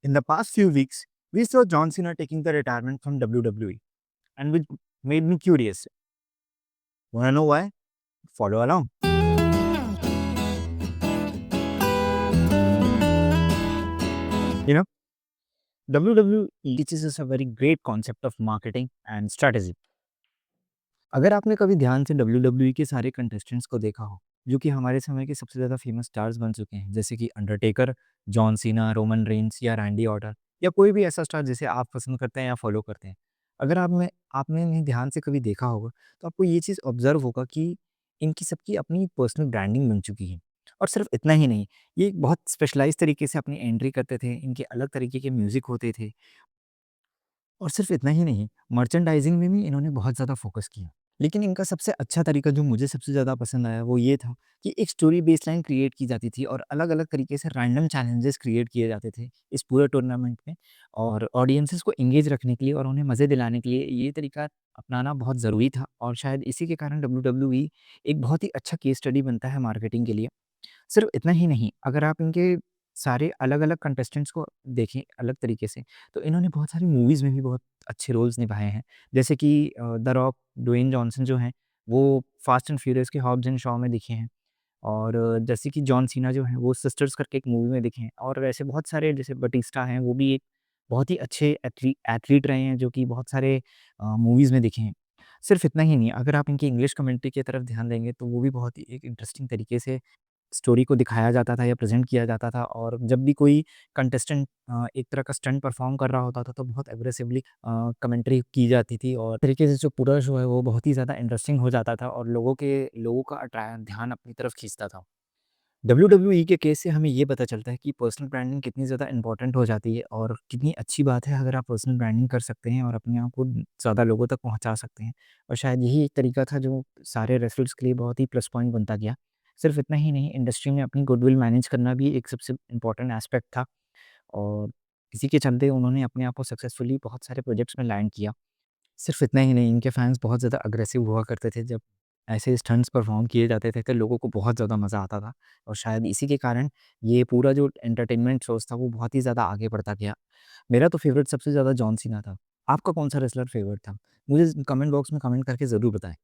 In the past few weeks, we saw John Cena taking the retirement from WWE, and which made me curious. Wanna know why? Follow along. You know, WWE teaches us a very great concept of marketing and strategy. अगर आपने कभी ध्यान से WWE के सारे contestants को देखा हो, जो कि हमारे समय के सबसे ज़्यादा फेमस स्टार्स बन चुके हैं, जैसे कि Undertaker, John Cena, Roman Reigns या रैंडी ऑर्टन या कोई भी ऐसा स्टार जिसे आप पसंद करते हैं या फॉलो करते हैं। अगर आपने इन्हें ध्यान से कभी देखा होगा, तो आपको ये चीज़ ऑब्ज़र्व होगा कि इनकी सबकी अपनी पर्सनल ब्रांडिंग बन चुकी है। और सिर्फ इतना ही नहीं, ये एक बहुत स्पेशलाइज़ तरीके से अपनी एंट्री करते थे, इनके अलग तरीके के म्यूज़िक होते थे और सिर्फ इतना ही नहीं, मर्चेंडाइज़िंग में भी इन्होंने बहुत ज़्यादा फ़ोकस किया। लेकिन इनका सबसे अच्छा तरीका जो मुझे सबसे ज़्यादा पसंद आया वो ये था कि एक स्टोरी बेसलाइन क्रिएट की जाती थी और अलग-अलग तरीके से रैंडम चैलेंजेस क्रिएट किए जाते थे इस पूरे टूर्नामेंट में और ऑडियंसेस को एंगेज रखने के लिए और उन्हें मज़े दिलाने के लिए ये तरीका अपनाना बहुत ज़रूरी था और शायद इसी के कारण डब्ल्यूडब्ल्यूई एक बहुत ही अच्छा केस स्टडी बनता है मार्केटिंग के लिए। सिर्फ इतना ही नहीं, अगर आप इनके सारे अलग-अलग कंटेस्टेंट्स को देखें अलग तरीके से, तो इन्होंने बहुत सारी मूवीज़ में भी बहुत अच्छे रोल्स निभाए हैं। जैसे कि द रॉक, ड्वेन जॉनसन जो हैं, वो फास्ट एंड फ्यूरियस के हॉब्स एंड शॉ में दिखे हैं और जैसे कि जॉन सीना जो हैं, वो सिस्टर्स करके एक मूवी में दिखे हैं और वैसे बहुत सारे जैसे बटिस्टा हैं, वो भी एक बहुत ही अच्छे एथलीट रहे हैं, जो कि बहुत सारे मूवीज़ में दिखे हैं। सिर्फ इतना ही नहीं, अगर आप इनकी इंग्लिश कमेंट्री की तरफ ध्यान देंगे, तो वो भी बहुत ही एक इंटरेस्टिंग तरीके से स्टोरी को दिखाया जाता था या प्रेज़ेंट किया जाता था और जब भी कोई कंटेस्टेंट एक तरह का स्टंट परफ़ॉर्म कर रहा होता था, तो बहुत एग्रेसिवली कमेंट्री की जाती थी और तरीके से जो पूरा शो है, वो बहुत ही ज़्यादा इंटरेस्टिंग हो जाता था और लोगों का ध्यान अपनी तरफ खींचता था। डब्ल्यूडब्ल्यूई के केस से हमें ये पता चलता है कि पर्सनल ब्रांडिंग कितनी ज़्यादा इम्पोर्टेंट हो जाती है और कितनी अच्छी बात है अगर आप पर्सनल ब्रांडिंग कर सकते हैं और अपने आप को ज़्यादा लोगों तक पहुँचा सकते हैं। और शायद यही एक तरीका था जो सारे रेसलर्स के लिए बहुत ही प्लस पॉइंट बनता गया। सिर्फ इतना ही नहीं, इंडस्ट्री में अपनी गुडविल मैनेज करना भी एक सबसे इम्पोर्टेंट एस्पेक्ट था और इसी के चलते उन्होंने अपने आप को सक्सेसफुली बहुत सारे प्रोजेक्ट्स में लैंड किया। सिर्फ इतना ही नहीं, इनके फैन्स बहुत ज़्यादा अग्रेसिव हुआ करते थे जब ऐसे स्टंट्स परफ़ॉर्म किए जाते थे, तो लोगों को बहुत ज़्यादा मज़ा आता था और शायद इसी के कारण ये पूरा जो एंटरटेनमेंट शोज़ था, वो बहुत ही ज़्यादा आगे बढ़ता गया। मेरा तो फ़ेवरेट सबसे ज़्यादा जॉन सीना था। आपका कौन-सा रेसलर फ़ेवरेट था? मुझे कमेंट बॉक्स में कमेंट करके ज़रूर बताएँ।